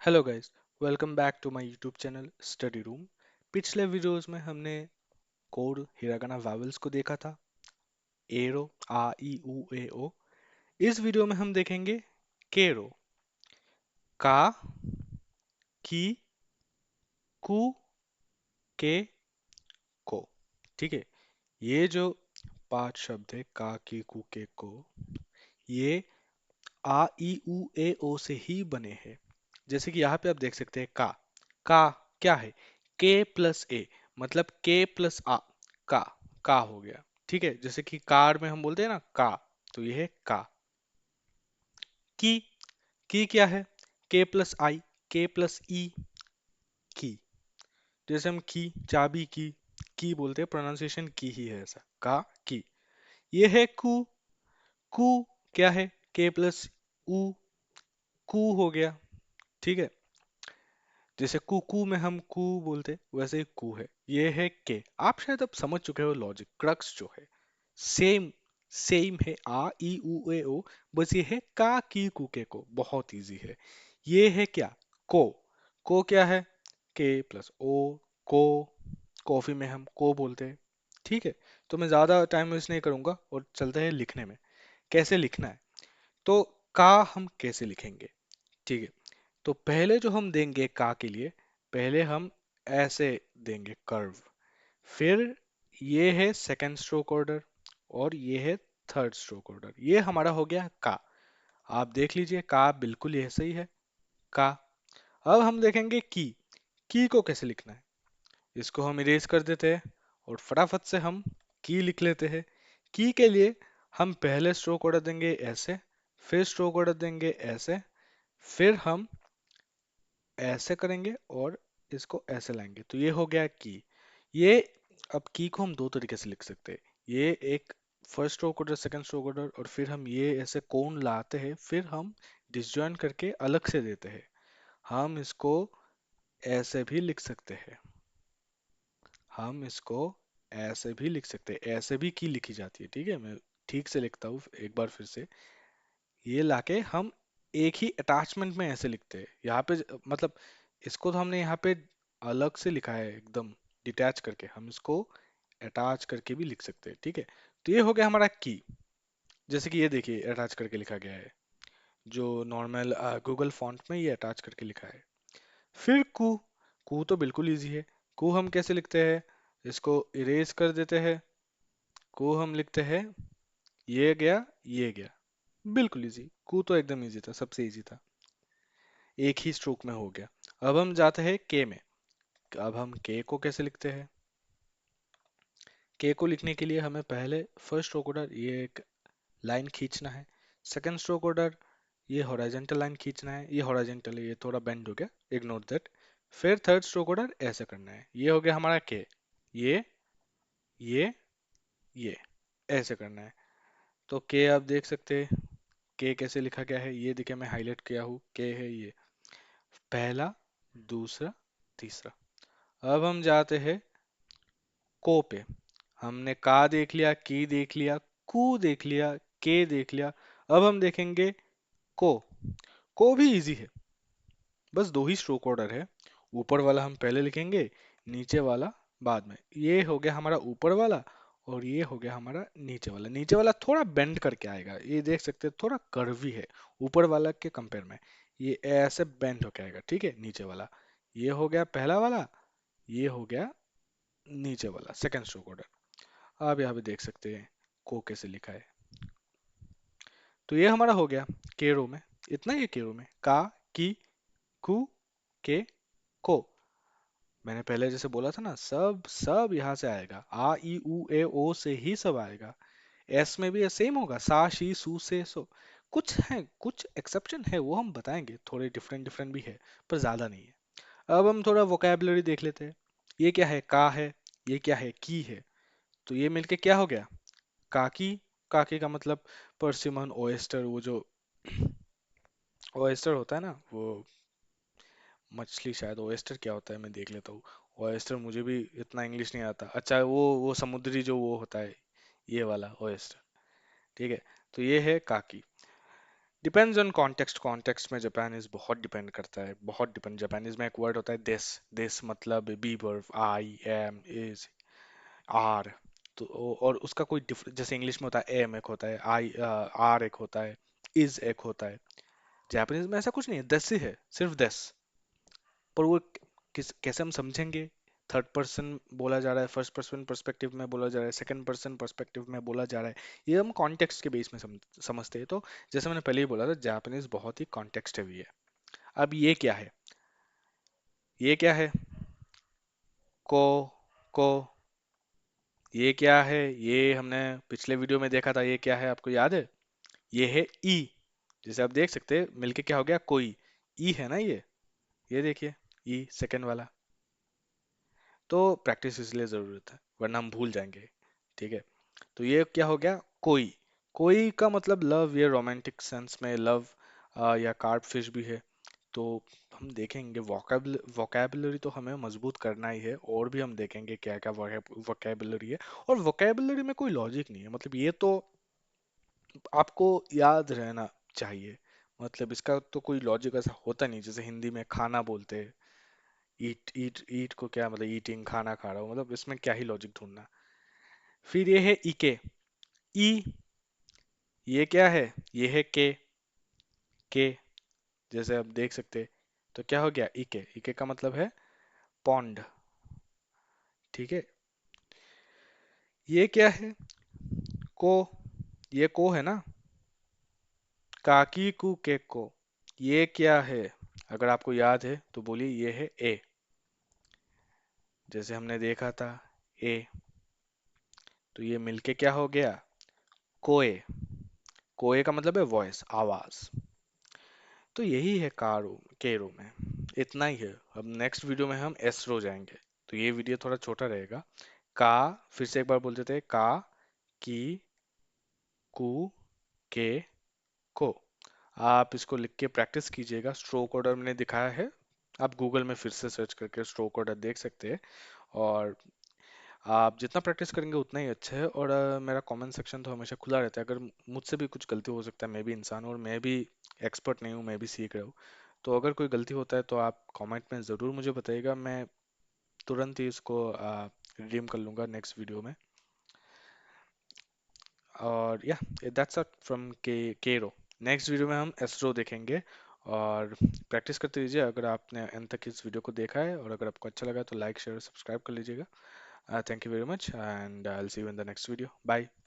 Hello guys, welcome back to my YouTube channel study room. पिछले videos में हमने code hiragana vowels को देखा था। एरो, आ ई उ ए ओ। इस वीडियो में हम देखेंगे केरो, का, की, कु, के, को। ठीक है। ये जो पांच शब्द है का, की, कु, के, को, ये आ ई उ ए ओ से ही बने हैं। जैसे कि यहाँ पे आप देख सकते हैं का क्या है? के प्लस ए, मतलब के प्लस आ, का का हो गया। ठीक है, जैसे कि कार में हम बोलते हैं ना का, तो ये है का। की की क्या है? के प्लस आई, के प्लस ई, की। जैसे हम चाबी की बोलते हैं, प्रोनाउंसिएशन की ही है ऐसा, का, की। ये है कु क्या है? के प्लस उ, कु हो गया। ठीक है। जैसे कुकू में हम कू बोलते, वैसे ही कू है। ये है के। आप शायद अब समझ चुके हो लॉजिक, क्रक्स जो है सेम सेम है। आ ई उ ए ओ, बस ये है का की कू के को। बहुत इजी है। ये है क्या? को। को क्या है? के प्लस ओ, को। कॉफी में हम को बोलते हैं। ठीक है। तो मैं ज्यादा टाइम वेस्ट नहीं करूंगा और चलते हैं लिखने में। कैसे लिखना है? तो का हम कैसे लिखेंगे? ठीक है। तो पहले जो हम देंगे का के लिए, पहले हम ऐसे देंगे कर्व। फिर ये है सेकंड स्ट्रोक ऑर्डर और ये है थर्ड स्ट्रोक ऑर्डर। ये हमारा हो गया का। आप देख लीजिए का बिल्कुल ये सही है, का। अब हम देखेंगे की को कैसे लिखना है। इसको हम इरेज कर देते हैं और फटाफट से हम की लिख लेते हैं। की के लिए हम पहले स्ट्रोक ऑर्डर देंगे ऐसे, फिर स्ट्रोक ऑर्डर देंगे ऐसे, फिर हम ऐसे करेंगे और इसको ऐसे लाएंगे, तो ये हो गया की। ये अब की को हम दो तरीके से लिख सकते हैं। ये एक first stroke order, second stroke order, और फिर हम ये ऐसे कोण लाते हैं, फिर हम डिसजॉइन करके अलग से देते हैं। हम इसको ऐसे भी लिख सकते हैं। हम इसको ऐसे भी लिख सकते हैं। ऐसे भी की लिखी जाती है। ठीक है, मैं ठीक से लिखता हूँ एक बार फिर से। ये लाके हम एक ही अटैचमेंट में ऐसे लिखते हैं। यहाँ पे मतलब इसको तो हमने यहाँ पे अलग से लिखा है, एकदम डिटैच करके। हम इसको अटैच करके भी लिख सकते हैं। ठीक है। तो ये हो गया हमारा की। जैसे कि ये देखिए अटैच करके लिखा गया है, जो नॉर्मल गूगल फॉन्ट में ये अटैच करके लिखा है। फिर कू तो बिल्कुल इजी है। कू हम कैसे लिखते हैं? इसको इरेज कर देते हैं। कू हम लिखते हैं ये गया, ये गया। बिल्कुल इजी। कू तो एकदम इजी था, सबसे इजी था। एक ही स्ट्रोक में हो गया। अब हम जाते हैं के में। अब हम के को कैसे लिखते हैं? के को लिखने के लिए हमें पहले फर्स्ट स्ट्रोक ऑर्डर ये एक लाइन खींचना है। सेकंड स्ट्रोक ऑर्डर ये हॉरिजॉन्टल लाइन खींचना है। ये हॉरिजॉन्टल है, ये थोड़ा बेंड हो गया, इग्नोर दैट। फिर थर्ड स्ट्रोक ऑर्डर ऐसे करना है। ये हो गया हमारा के। ये ये ये ऐसे करना है। तो के आप देख सकते हैं के कैसे लिखा गया है। ये देखिए मैं हाईलाइट किया हूँ, के है ये पहला, दूसरा, तीसरा। अब हम जाते हैं को पे। हमने का देख लिया, की देख लिया, कू देख लिया, के देख लिया। अब हम देखेंगे को। को भी इजी है, बस दो ही स्ट्रोक ऑर्डर है। ऊपर वाला हम पहले लिखेंगे, नीचे वाला बाद में। ये हो गया हमारा ऊपर वाला और ये हो गया हमारा नीचे वाला। नीचे वाला थोड़ा बेंड करके आएगा, ये देख सकते हैं, थोड़ा कर्वी है ऊपर वाला के कंपेयर में। ये ऐसे बेंड होके आएगा। ठीक है, नीचे वाला। ये हो गया पहला वाला, ये हो गया नीचे वाला सेकंड स्ट्रोक ऑर्डर। आप यहाँ पे देख सकते हैं को कैसे लिखा है। तो ये हमारा हो गया केरो में। इतना ही केरो में का, की, कु, के, को। मैंने पहले जैसे बोला था ना, सब सब यहाँ से आएगा। आ ई उ ए ओ से ही सब आएगा। एस में भी सेम होगा, सा शी सू से सो। कुछ है, कुछ एक्सेप्शन है, वो हम बताएंगे। थोड़े डिफरेंट डिफरेंट भी है, पर ज्यादा नहीं है। अब हम थोड़ा वोकेबलरी देख लेते हैं। ये क्या है? का है। ये क्या है? की है। तो ये मिलके क्या हो गया? काकी। काकी का मतलब परसिमन ओएस्टर, वो जो ओएस्टर होता है ना, वो मछली। शायद ओएस्टर क्या होता है, मैं देख लेता हूँ। ओएस्टर मुझे भी इतना इंग्लिश नहीं आता। अच्छा, वो समुद्री जो वो होता है, ये वाला ओएस्टर। ठीक है। तो ये है काकी। Depends on context. कॉन्टेक्स्ट में जापानीज बहुत डिपेंड करता है, बहुत डिपेंड। जापानीज में एक वर्ड होता है दिस। दिस मतलब be verb, I am is are. तो और उसका कोई डिफरेंस, जैसे इंग्लिश में होता है एम एक होता है, आई आर एक होता है, इज एक होता है। जापानीज में ऐसा कुछ नहीं है, दस ही है, सिर्फ दस। पर वो कैसे हम समझेंगे? थर्ड पर्सन बोला जा रहा है, फर्स्ट पर्सन पर्सपेक्टिव में बोला जा रहा है, सेकंड पर्सन पर्सपेक्टिव में बोला जा रहा है, ये हम कॉन्टेक्स्ट के बेस में समझते हैं। तो जैसे मैंने पहले ही बोला था, जापानीज बहुत ही कॉन्टेक्स्ट हेवी है। अब ये क्या है? ये क्या है? को को ये क्या है? ये हमने पिछले वीडियो में देखा था। ये क्या है, आपको याद है? ये है ई। जैसे आप देख सकते हैं, मिलके क्या हो गया? कोई। ई है ना ये देखिए, ई सेकंड वाला। तो प्रैक्टिस इसलिए जरूरत है, वरना हम भूल जाएंगे। ठीक है। तो ये क्या हो गया? कोई। कोई का मतलब लव, ये रोमांटिक सेंस में लव, या कार्प फिश भी है। तो हम देखेंगे वोकेबलरी तो हमें मजबूत करना ही है, और भी हम देखेंगे क्या क्या वोकेबलरी है। और वोकेबलरी में कोई लॉजिक नहीं है, मतलब ये तो आपको याद रहना चाहिए। मतलब इसका तो कोई लॉजिक ऐसा होता नहीं, जैसे हिंदी में खाना बोलते हैं, ईट ईट ईट को क्या मतलब, ईटिंग, खाना खा रहा हूँ, मतलब इसमें क्या ही लॉजिक ढूंढना। फिर ये है इके। ई। ये क्या है? ये है के। जैसे आप देख सकते हैं, तो क्या हो गया? इके। इके का मतलब है पॉन्ड। ठीक है। ये क्या है? को। ये को है ना, काकी कू के को। ये क्या है? अगर आपको याद है तो बोलिए, ये है ए। जैसे हमने देखा था, ए। तो ये मिलके क्या हो गया? कोए। कोए का मतलब है वॉइस, आवाज। तो यही है कारो केरो में, इतना ही है। अब नेक्स्ट वीडियो में हम एसरो जाएंगे। तो ये वीडियो थोड़ा छोटा रहेगा। का, फिर से एक बार बोल देते हैं, का, की, कू, के, को। आप इसको लिख के प्रैक्टिस कीजिएगा। स्ट्रोक ऑर्डर मैंने दिखाया है, आप गूगल में फिर से सर्च करके स्ट्रोक ऑर्डर देख सकते हैं। और आप जितना प्रैक्टिस करेंगे उतना ही अच्छा है। और मेरा कमेंट सेक्शन तो हमेशा खुला रहता है, अगर मुझसे भी कुछ गलती हो सकता है, मैं भी इंसान हूँ और मैं भी एक्सपर्ट नहीं हूँ, मैं भी सीख रहा हूँ। तो अगर कोई गलती होता है तो आप कमेंट में ज़रूर मुझे बताइएगा, मैं तुरंत ही इसको रिडीम कर लूँगा नेक्स्ट वीडियो में। और या, दैट्स इट फ्रॉम के केरो। नेक्स्ट वीडियो में हम एस्ट्रो देखेंगे। और प्रैक्टिस करते रहिए। अगर आपने अंत तक इस वीडियो को देखा है और अगर आपको अच्छा लगा तो लाइक शेयर सब्सक्राइब कर लीजिएगा। Thank you very much, and I'll see you in the next video. Bye.